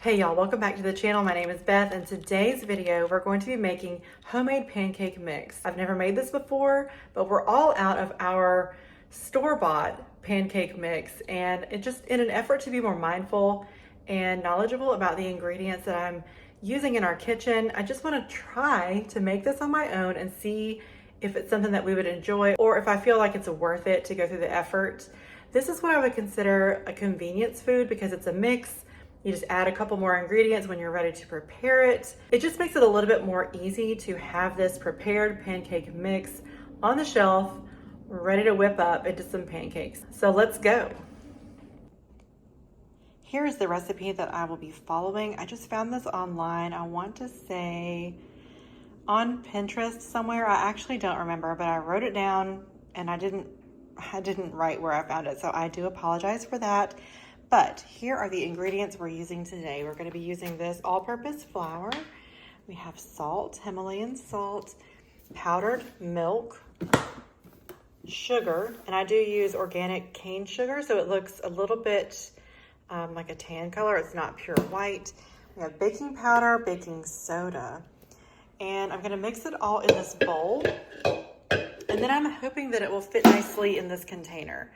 Hey y'all, welcome back to the channel. My name is Beth, and today's video we're going to be making homemade pancake mix. I've never made this before, but we're all out of our store-bought pancake mix, and it just in an effort to be more mindful and knowledgeable about the ingredients that I'm using in our kitchen, I just want to try to make this on my own and see if it's something that we would enjoy or if I feel like it's worth it to go through the effort. This is what I would consider a convenience food because it's a mix. You just add a couple more ingredients when you're ready to prepare it. It just makes it a little bit more easy to have this prepared pancake mix on the shelf, ready to whip up into some pancakes. So let's go. Here's the recipe that I will be following. I just found this online. I want to say on Pinterest somewhere. I actually don't remember, but I wrote it down and I didn't write where I found it. So I do apologize for that. But here are the ingredients we're using today. We're going to be using this all-purpose flour. We have salt, Himalayan salt, powdered milk, sugar, and I do use organic cane sugar, so it looks a little bit like a tan color. It's not pure white. We have baking powder, baking soda, and I'm going to mix it all in this bowl, and then I'm hoping that it will fit nicely in this container.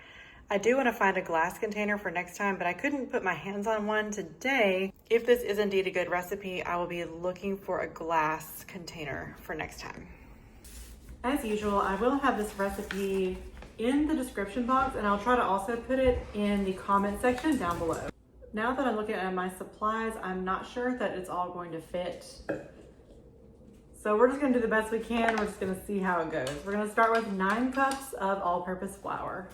I do want to find a glass container for next time, but I couldn't put my hands on one today. If this is indeed a good recipe, I will be looking for a glass container for next time. As usual, I will have this recipe in the description box, and I'll try to also put it in the comment section down below. Now that I'm looking at my supplies, I'm not sure that it's all going to fit. So we're just going to do the best we can. We're just going to see how it goes. We're going to start with 9 cups of all-purpose flour.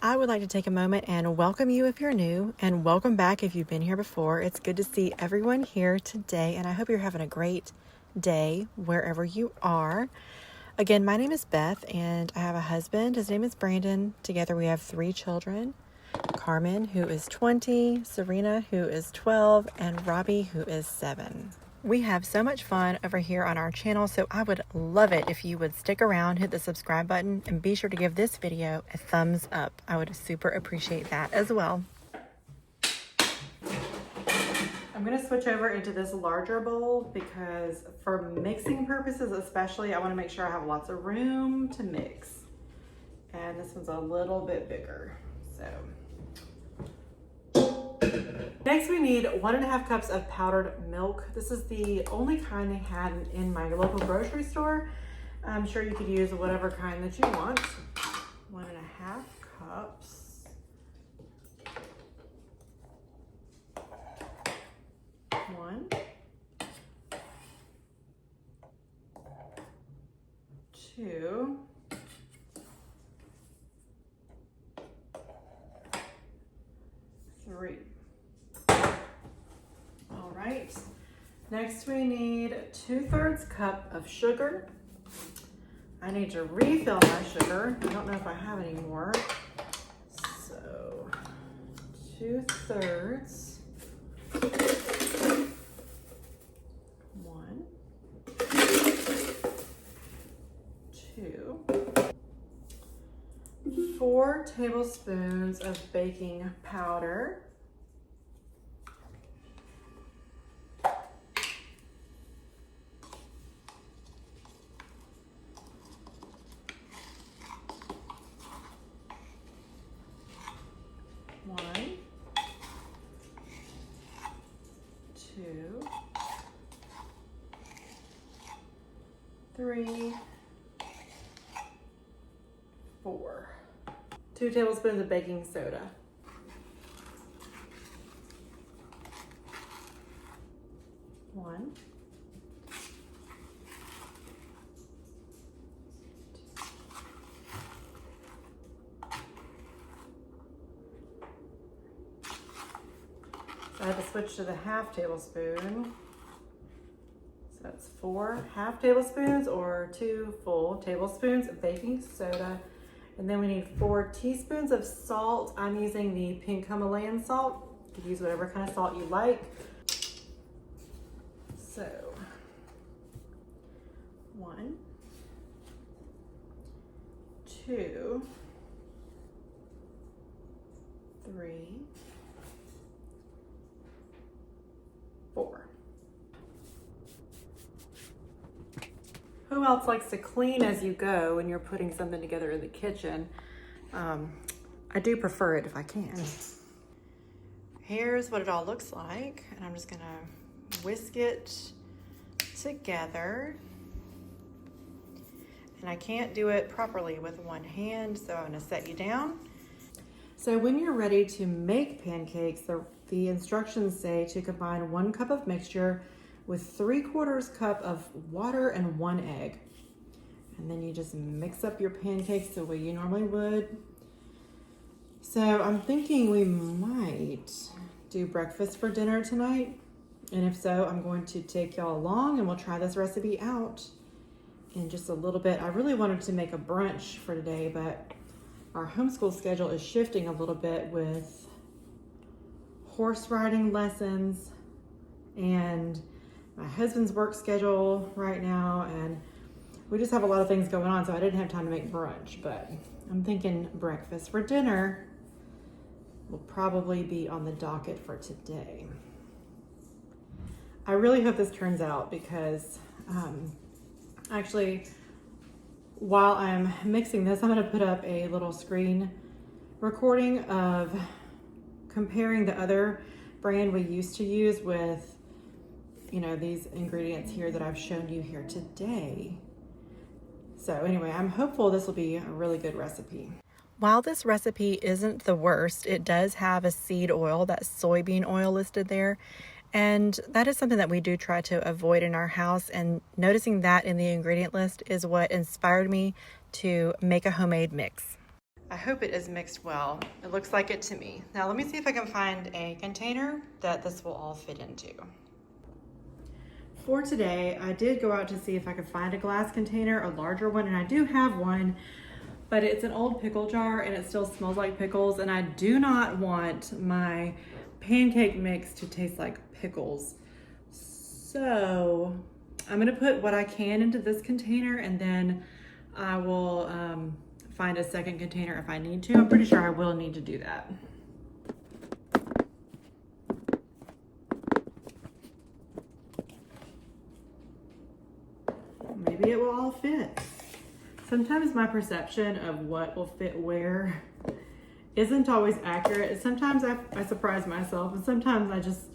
I would like to take a moment and welcome you if you're new, and welcome back if you've been here before. It's good to see everyone here today, and I hope you're having a great day wherever you are. Again, my name is Beth, and I have a husband. His name is Brandon. Together we have 3 children. Carmen, who is 20, Serena, who is 12, and Robbie, who is 7. We have so much fun over here on our channel, so I would love it if you would stick around, hit the subscribe button, and be sure to give this video a thumbs up. I would super appreciate that as well. I'm going to switch over into this larger bowl because for mixing purposes especially, I want to make sure I have lots of room to mix. And this one's a little bit bigger, so. Next, we need 1.5 cups of powdered milk. This is the only kind they had in my local grocery store. I'm sure you could use whatever kind that you want. 1.5 cups. 1, 2, 3. All right. Next, we need 2/3 cup of sugar. I need to refill my sugar. I don't know if I have any more. So 2/3. 1, 2, 4 tablespoons of baking powder. 1, 2, 3, 4. 2 tablespoons of baking soda. 1, 2. I had to switch to the 1/2 tablespoon. So that's 4 1/2 tablespoons or 2 full tablespoons of baking soda. And then we need 4 teaspoons of salt. I'm using the pink Himalayan salt. You could use whatever kind of salt you like. So 1, 2, 3, who else likes to clean as you go when you're putting something together in the kitchen. I do prefer it if I can. Here's what it all looks like, and I'm just gonna whisk it together. And I can't do it properly with one hand, so I'm gonna set you down. So when you're ready to make pancakes, the instructions say to combine 1 cup of mixture with 3/4 cup of water and 1 egg. And then you just mix up your pancakes the way you normally would. So I'm thinking we might do breakfast for dinner tonight. And if so, I'm going to take y'all along and we'll try this recipe out in just a little bit. I really wanted to make a brunch for today, but our homeschool schedule is shifting a little bit with horse riding lessons and my husband's work schedule right now, and we just have a lot of things going on, so I didn't have time to make brunch, but I'm thinking breakfast for dinner will probably be on the docket for today. I really hope this turns out because actually, while I'm mixing this, I'm gonna put up a little screen recording of comparing the other brand we used to use with, you know, these ingredients here that I've shown you here today. So anyway, I'm hopeful this will be a really good recipe. While this recipe isn't the worst, it does have a seed oil, that soybean oil listed there. And that is something that we do try to avoid in our house. And noticing that in the ingredient list is what inspired me to make a homemade mix. I hope it is mixed well. It looks like it to me. Now let me see if I can find a container that this will all fit into. For today, I did go out to see if I could find a glass container, a larger one, and I do have one, but it's an old pickle jar and it still smells like pickles, and I do not want my pancake mix to taste like pickles. So I'm gonna put what I can into this container, and then I will find a second container if I need to. I'm pretty sure I will need to do that. Maybe it will all fit. Sometimes my perception of what will fit where isn't always accurate. Sometimes I surprise myself, and sometimes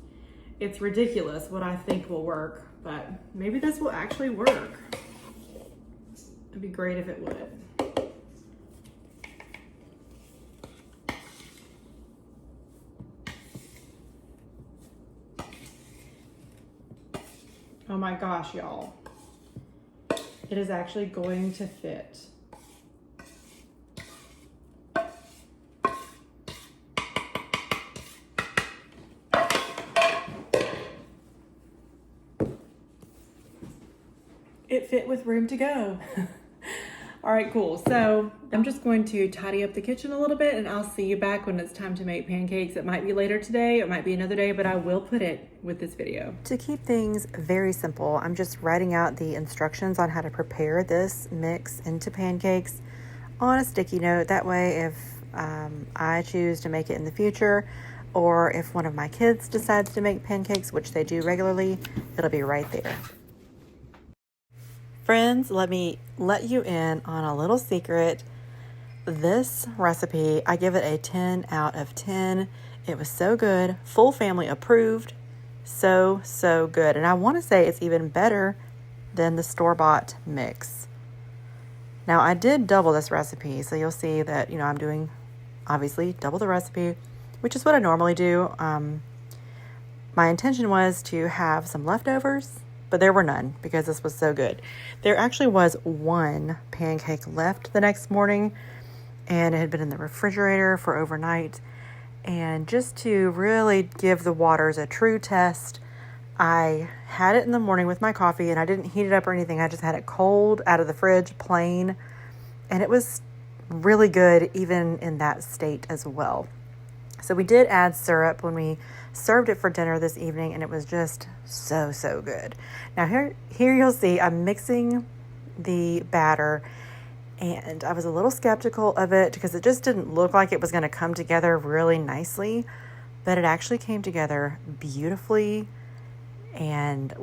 it's ridiculous what I think will work, but maybe this will actually work. It'd be great if it would. Oh my gosh, y'all. It is actually going to fit. It fit with room to go. All right, cool. So I'm just going to tidy up the kitchen a little bit, and I'll see you back when it's time to make pancakes. It might be later today, it might be another day, but I will put it with this video. To keep things very simple, I'm just writing out the instructions on how to prepare this mix into pancakes on a sticky note. That way, if I choose to make it in the future, or if one of my kids decides to make pancakes, which they do regularly, it'll be right there. Friends, let me let you in on a little secret. This recipe, I give it a 10 out of 10. It was so good, full family approved, so good. And I want to say it's even better than the store-bought mix. Now, I did double this recipe, so you'll see that, you know, I'm doing, obviously, double the recipe, which is what I normally do. My intention was to have some leftovers, but there were none because this was so good. There actually was one pancake left the next morning, and it had been in the refrigerator for overnight. And just to really give the waters a true test, I had it in the morning with my coffee, and I didn't heat it up or anything. I just had it cold out of the fridge, plain, and it was really good even in that state as well. So we did add syrup when we served it for dinner this evening, and it was just so good. Now here you'll see I'm mixing the batter, and I was a little skeptical of it because it just didn't look like it was going to come together really nicely, but it actually came together beautifully, and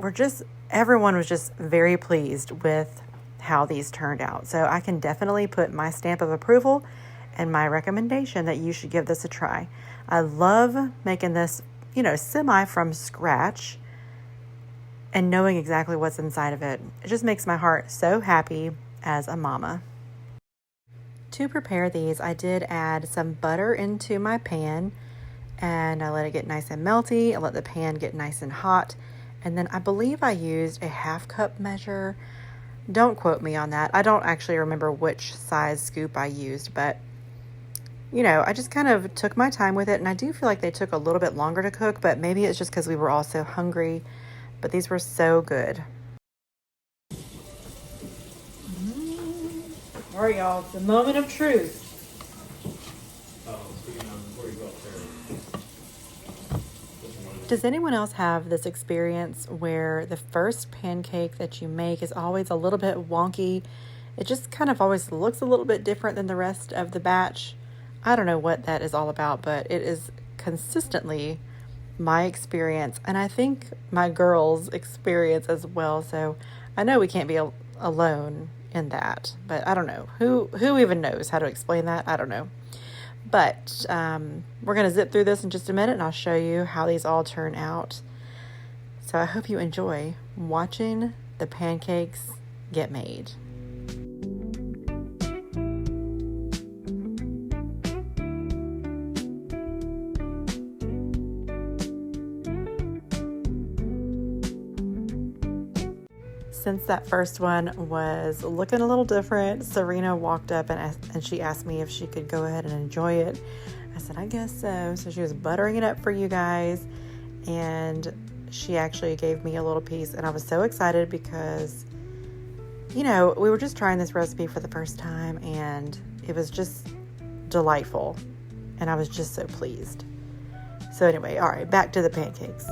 everyone was just very pleased with how these turned out. So I can definitely put my stamp of approval and my recommendation that you should give this a try. I love making this, semi from scratch and knowing exactly what's inside of it. It just makes my heart so happy as a mama. To prepare these, I did add some butter into my pan and I let it get nice and melty. I let the pan get nice and hot. And then I believe I used a 1/2 cup measure. Don't quote me on that. I don't actually remember which size scoop I used, but I just kind of took my time with it. And I do feel like they took a little bit longer to cook, but maybe it's just because we were all so hungry. But these were so good. All right, y'all, it's the moment of truth. Does anyone else have this experience where the first pancake that you make is always a little bit wonky? It just kind of always looks a little bit different than the rest of the batch. I don't know what that is all about, but it is consistently my experience, and I think my girls' experience as well. So I know we can't be alone in that, but I don't know who even knows how to explain that. I don't know, but we're gonna zip through this in just a minute and I'll show you how these all turn out. So I hope you enjoy watching the pancakes get made. Since that first one was looking a little different, Serena walked up and she asked me if she could go ahead and enjoy it. I said, I guess so. So she was buttering it up for you guys, and she actually gave me a little piece, and I was so excited because, we were just trying this recipe for the first time, and it was just delightful, and I was just so pleased. So anyway, all right, back to the pancakes.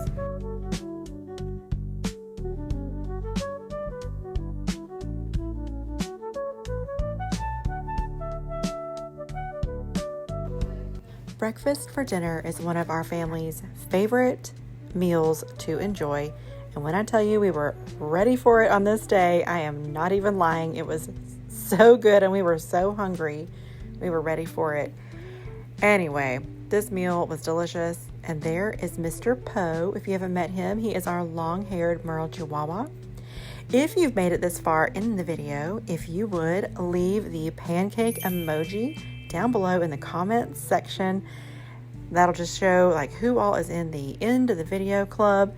Breakfast for dinner is one of our family's favorite meals to enjoy. And when I tell you we were ready for it on this day, I am not even lying. It was so good and we were so hungry. We were ready for it. Anyway, this meal was delicious. And there is Mr. Poe. If you haven't met him, he is our long-haired Merle Chihuahua. If you've made it this far in the video, if you would leave the pancake emoji down below in the comments section, that'll just show who all is in the end of the video club.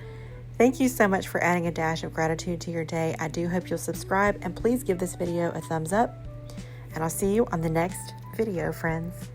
Thank you so much for adding a dash of gratitude to your day. I do hope you'll subscribe, and please give this video a thumbs up, and I'll see you on the next video, friends.